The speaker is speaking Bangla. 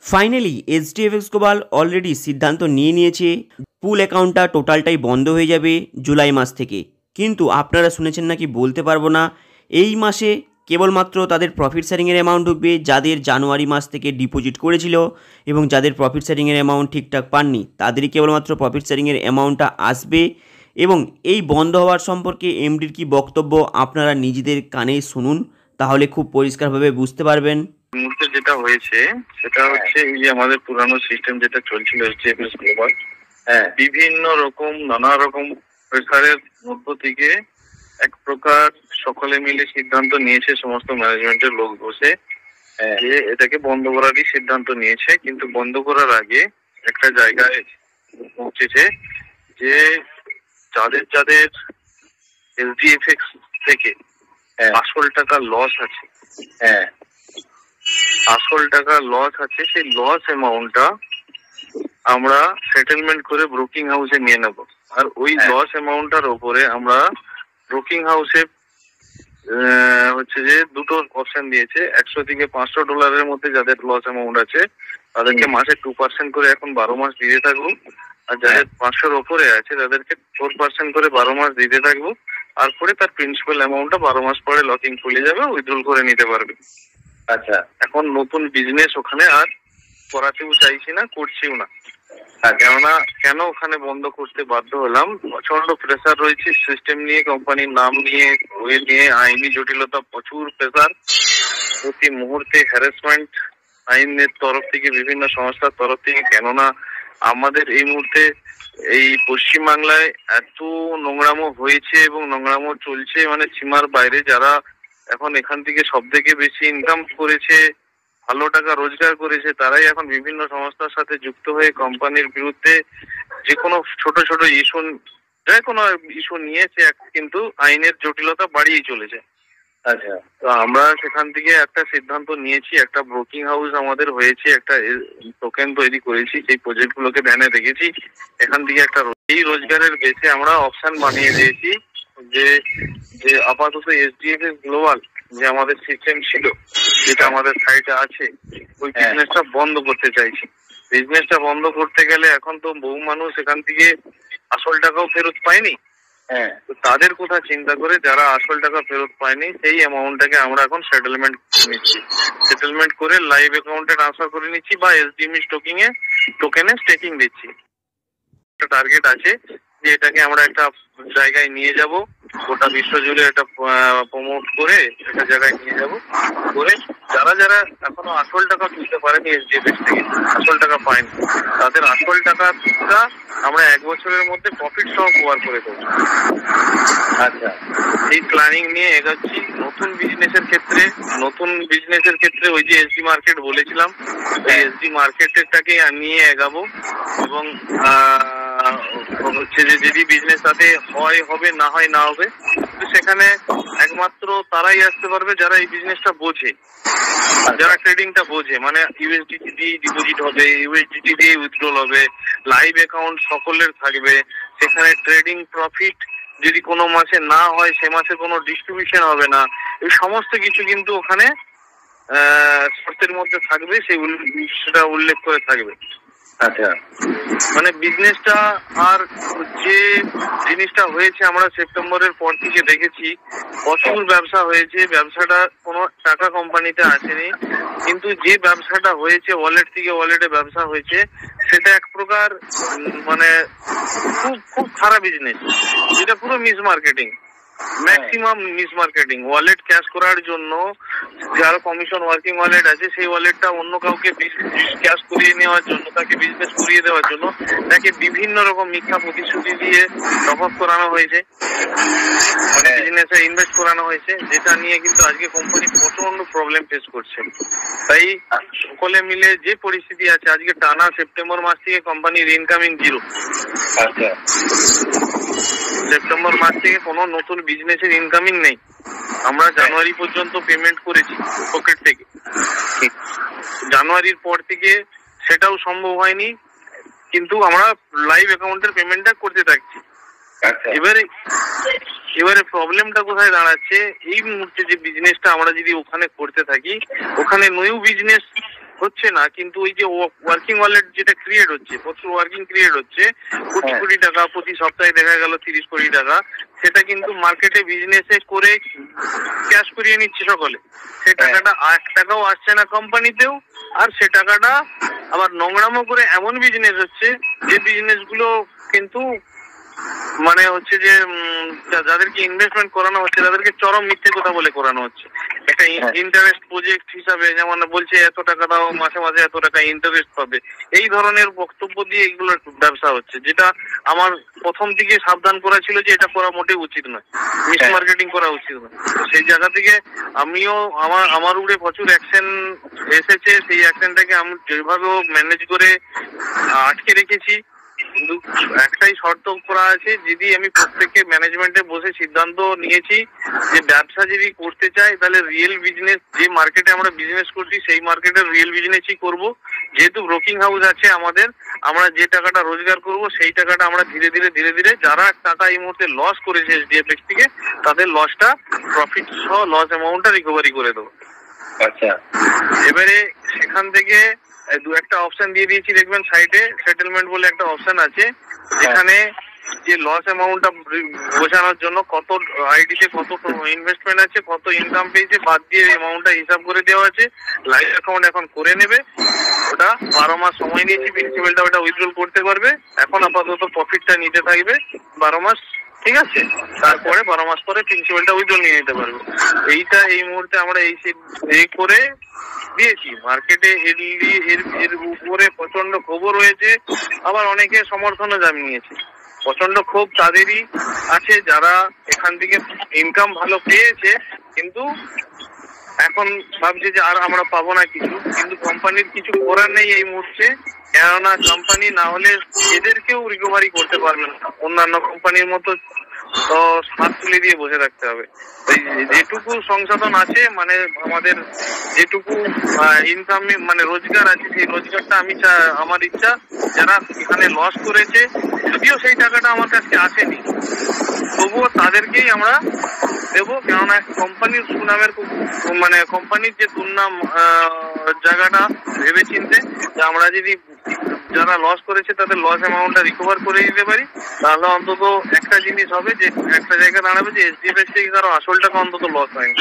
ফাইনালি এইচডিএফএক্স গ্লোবাল অলরেডি সিদ্ধান্ত নিয়ে নিয়েছে পুল অ্যাকাউন্টটা টোটালটাই বন্ধ হয়ে যাবে জুলাই মাস থেকে। কিন্তু আপনারা শুনেছেন নাকি বলতে পারবো না, এই মাসে কেবলমাত্র তাদের প্রফিট শেয়ারিংয়ের অ্যামাউন্ট ঢুকবে যাদের জানুয়ারি মাস থেকে ডিপোজিট করেছিল, এবং যাদের প্রফিট শেয়ারিংয়ের অ্যামাউন্ট ঠিকঠাক পাননি তাদেরই কেবলমাত্র প্রফিট শেয়ারিংয়ের অ্যামাউন্টটা আসবে। এবং এই বন্ধ হওয়ার সম্পর্কে এমডির কি বক্তব্য আপনারা নিজেদের কানে শুনুন, তাহলে খুব পরিষ্কারভাবে বুঝতে পারবেন। মুহূর্তে যেটা হয়েছে সেটা হচ্ছে এই যে আমাদের পুরানো সিস্টেম যেটা চলছিল এইচডিএফএস গ্লোবাল, বিভিন্ন রকম নানা রকম প্রেসারের মধ্য থেকে এক প্রকার সকলে মিলে সিদ্ধান্ত নিয়েছে, সমস্ত ম্যানেজমেন্টের লোক বসে যে এটাকে বন্ধ করারই সিদ্ধান্ত নিয়েছে। কিন্তু বন্ধ করার আগে একটা জায়গায় পৌঁছেছে যে যাদের যাদের এইচডিএফএক্স থেকে আসল টাকা লস আছে, সেই লস অ্যামাউন্টটা আমরা সেটেলমেন্ট করে ব্রোকিং হাউসে নিয়ে নেব। আর ওই লস অ্যামাউন্টটার উপরে আমরা ব্রোকিং হাউসে হচ্ছে যে দুটো অপশন দিয়েছে, $100 থেকে $500 মধ্যে যাদের লস অ্যামাউন্ট আছে তাদেরকে মাসে 2% করে এখন 12 মাস দিতে থাকবো, আর যাদের 500-র ওপরে আছে তাদেরকে 4% করে 12 মাস দিতে থাকবো। তারপরে তার প্রিন্সিপাল অ্যামাউন্টটা 12 মাস পরে লকিং খুলে যাবে, উইথড্রল করে নিতে পারবে। আচ্ছা, এখন নতুন বিজনেস ওখানে আর করাতেও চাইছি না, করছিও না। কেননা কেন ওখানে বন্ধ করতে বাধ্য হলাম, প্রচন্ড প্রেসার রয়েছে সিস্টেম নিয়ে, কোম্পানির নাম নিয়ে, ওয়ে নিয়ে, আইনি জটিলতা, প্রচুর প্রেসার, প্রতি মুহূর্তে হ্যারাসমেন্ট আইনের তরফ থেকে, বিভিন্ন সংস্থার তরফ থেকে। কেননা আমাদের এই মুহূর্তে এই পশ্চিমবাংলায় এত নোংরামো হয়েছে এবং নোংরামো চলছে, মানে সীমার বাইরে। যারা এখন এখান থেকে সব থেকে বেশি ইনকাম করেছে, ভালো টাকা রোজগার করেছে, তারাই এখন বিভিন্ন সংস্থার সাথে যুক্ত হয়ে কোম্পানির বিরুদ্ধে যে কোনো ছোট ছোট ইস্যু, যে কোনো ইস্যু নিয়ে সে কিন্তু আইনের জটিলতা বাড়িয়ে চলেছে। আচ্ছা, তো আমরা সেখান থেকে একটা সিদ্ধান্ত নিয়েছি, একটা ব্রোকিং হাউস আমাদের হয়েছে, একটা টোকেন তৈরি করেছি, সেই প্রজেক্ট গুলোকে ধ্যানে রেখেছি। এখান থেকে একটা এই রোজগারের বেসে আমরা অপশন বানিয়ে দিয়েছি যে যে আপাতত এইচডিএফএস গ্লোবাল যে আমাদের সিস্টেম ছিল, যেটা আমাদের সাইটে আছে, ওই বিজনেসটা বন্ধ করতে চাইছি। বিজনেসটা বন্ধ করতে গেলে এখন তো বহু মানুষ এখান থেকে আসল টাকাও ফেরত পায়নি। তো তাদের কথা চিন্তা করে যারা আসল টাকা ফেরত পায়নি সেই অ্যামাউন্টটাকে আমরা এখন সেটেলমেন্ট নিচ্ছি, সেটেলমেন্ট করে লাইভ অ্যাকাউন্টে ট্রান্সফার করে নিচ্ছি বা এসডিএমই টোকেনে স্টেকিং দিচ্ছি। একটা টার্গেট আছে যে এটাকে আমরা একটা জায়গায় নিয়ে যাব, গোটা বিশ্ব জুড়ে এটা প্রমোট করে একটা জায়গায় নিয়ে যাব, করে যারা যারা এখনো আসল টাকা তুলতে পারেনি এইচডিএফএস থেকে, আসল টাকা পায়নি, তাদের আসল টাকাটা আমরা 1 বছরের মধ্যে প্রফিট সহ কভার করে দেবো। আচ্ছা, এই প্ল্যানিং নিয়ে এগোচ্ছি। নতুন বিজনেসের ক্ষেত্রে ওই যে এসডি মার্কেট বলেছিলাম, ওই এসডি মার্কেটটাকে নিয়ে এগাবো। এবং হচ্ছে যে যদি বিজনেস তাতে হয় হবে, না হয় না হবে, তো সেখানে একমাত্র তারাই আসতে পারবে যারা এই বিজনেসটা বোঝে, যারা ট্রেডিংটা বোঝে। মানে ইউএসডিটি দিয়ে ডিপোজিট হবে, ইউএসডিটি দিয়ে উইথড্রল হবে, লাইভ অ্যাকাউন্ট সকলের থাকবে, সেখানে ট্রেডিং প্রফিট যদি কোনো মাসে না হয় সে মাসে কোনো ডিস্ট্রিবিউশন হবে না। এই সমস্ত কিছু কিন্তু ওখানে শর্তের মধ্যে থাকবে, সেটা উল্লেখ করে থাকবে। আচ্ছা, মানে বিজনেসটা আর যে জিনিসটা হয়েছে আমরা সেপ্টেম্বরের পর থেকে দেখেছি, প্রচুর ব্যবসা হয়েছে, ব্যবসাটা কোনো টাকা কোম্পানিতে আসেনি, কিন্তু যে ব্যবসাটা হয়েছে ওয়ালেট থেকে ওয়ালেটে ব্যবসা হয়েছে, সেটা এক প্রকার মানে খুব খুব খারাপ বিজনেস, যেটা পুরো miss marketing, maximum miss marketing. Wallet cash করার জন্য যার কমিশন ওয়ার্কিং ওয়ালেট আছে, সেই ওয়ালেটটা অন্য কাউকে ক্যাশ করিয়ে নেওয়ার জন্য, তাকে বিজনেস করিয়ে দেওয়ার জন্য তাকে বিভিন্ন রকম মিথ্যা প্রতিশ্রুতি দিয়ে টপ আপ করানো হয়েছে, মানে বিজনেসে ইনভেস্ট করানো হয়েছে, যেটা নিয়ে কিন্তু আজকে কোম্পানি প্রচন্ড প্রবলেম ফেস করছে। তাই সকলে মিলে যে পরিস্থিতি আছে, আজকে টানা সেপ্টেম্বর মাস থেকে কোম্পানির ইনকামিং 0। আচ্ছা, সেপ্টেম্বর মাস থেকে কোনো নতুন বিজনেসের ইনকামিং নেই। আমরা জানুয়ারি পর্যন্ত পেমেন্ট করেছি পকেট থেকে, জানুয়ারির পর থেকে সেটাও সম্ভব হয়নি, কিন্তু আমরা লাইভ অ্যাকাউন্টের পেমেন্টটা করতে থাকছি। এবারে প্রবলেমটা কোথায় দাঁড়াচ্ছে, এই মুহূর্তে যে বিজনেসটা আমরা যদি ওখানে করতে থাকি, ওখানে নিউ বিজনেস হচ্ছে না, কিন্তু ওই যে ওয়ার্কিং ওয়ালেট যেটা ক্রিয়েট হচ্ছে, প্রচুর ওয়ার্কিং ক্রিয়েট হচ্ছে, কোটি কোটি টাকা প্রতি সপ্তাহে দেখা গেল 30 কোটি টাকা, সেটা কিন্তু মার্কেটে বিজনেসে করে ক্যাশ করিয়ে নিচ্ছে সকলে। সে টাকাটা 1 টাকাও আসছে না কোম্পানিতেও, আর সে টাকাটা আবার নোংরামো করে এমন বিজনেস হচ্ছে যে বিজনেস গুলো কিন্তু মানে হচ্ছে যে যাদেরকে ইনভেস্টমেন্ট করানো হচ্ছে তাদেরকে চরম মিথ্যে কথা বলে করানো হচ্ছে। একটা ইন্টারেস্ট প্রজেক্ট হিসাবে যেমন বলছে এত টাকা দাও, মাসে মাসে এত টাকা ইন্টারেস্ট পাবে, এই ধরনের বক্তব্য দিয়ে এগুলোর ব্যবসা হচ্ছে, যেটা আমার প্রথম দিকে সাবধান করা ছিল যে এটা করা মোটেই উচিত নয়, মিস মার্কেটিং করা উচিত নয়। সেই জায়গা থেকে আমিও আমার উপরে প্রচুর অ্যাকশন এসেছে, সেই অ্যাকশনটাকে আমি যেভাবে ম্যানেজ করে আটকে রেখেছি। কিন্তু একটাই শর্ত করা আছে, যদি আমি প্রত্যেককে ম্যানেজমেন্টে বসে সিদ্ধান্ত নিয়েছি যে ব্যবসা যদি করতে চাই তাহলে রিয়েল বিজনেস, যে মার্কেটে আমরা বিজনেস করছি সেই মার্কেটের রিয়েল বিজনেসই করব। যেহেতু ব্রোকিং হাউস আছে আমাদের, আমরা যে টাকাটা রোজগার করব সেই টাকাটা আমরা ধীরে ধীরে যারা টাকা এই মুহূর্তে লস করেছে এসডিএফএক্স থেকে, তাদের লসটা প্রফিট সহ লস অ্যামাউন্টটা রিকভারি করে দেবো। আচ্ছা, এবারে সেখান থেকে দু একটা অপশন দিয়ে দিয়েছি, দেখবেন সাইডে সেটেলমেন্ট বলে একটা অপশন আছে, যেখানে যে লস অ্যামাউন্টটা বোঝানোর জন্য কত আইডিতে কত ইনভেস্টমেন্ট আছে, কত ইনকাম পেয়েছে, বাদ দিয়ে অ্যামাউন্টটা হিসাব করে দেওয়া আছে। লাইভ অ্যাকাউন্ট এখন করে নেবে, ওটা 12 মাস সময় নিয়েছি, প্রিন্সিপালটা ওটা উইথড্রল করতে পারবে। এখন আপাতত প্রফিটটা নিতে থাকবে 12 মাস, ঠিক আছে? তারপরে 12 মাস পরে প্রিন্সিপালটা উইথড্রল নিয়ে নিতে পারবে। এইটা এই মুহূর্তে আমরা এই করে দিয়েছি মার্কেটে। এর উপরে প্রচন্ড ক্ষোভ রয়েছে, আবার অনেকে সমর্থনও জানিয়েছে। প্রচন্ড ক্ষোভ তাদেরই আছে যারা এখান থেকে ইনকাম ভালো পেয়েছে, কিন্তু এখন ভাবছে যে আর আমরা পাবো না কিছু, কিন্তু কোম্পানির কিছু করার নেই এই মুহূর্তে, কেননা কোম্পানি না হলে এদেরকেও রিকভারি করতে পারবে না, অন্যান্য কোম্পানির মতো তো হাত তুলে দিয়ে বসে থাকতে হবে। যেটুকু সংশোধন আছে, মানে আমাদের যেটুকু ইনকাম মানে রোজগার আছে, সেই রোজগারটা আমার ইচ্ছা যারা এখানে লস করেছে, যদিও সেই টাকাটা আমার কাছে আসেনি, তবুও তাদেরকেই আমরা দেবো। কেননা কোম্পানির সুনামের মানে কোম্পানির যে দুর্নাম জায়গাটা ভেবে চিনতে, যে আমরা যদি যারা লস করেছে তাদের লস অ্যামাউন্টটা রিকভার করে দিতে পারি, তাহলে অন্তত একটা জিনিস হবে, যে একটা জায়গায় দাঁড়াবে যে এসডিএফএক্স থেকে কারো আসল টাকা অন্তত লস হয়নি।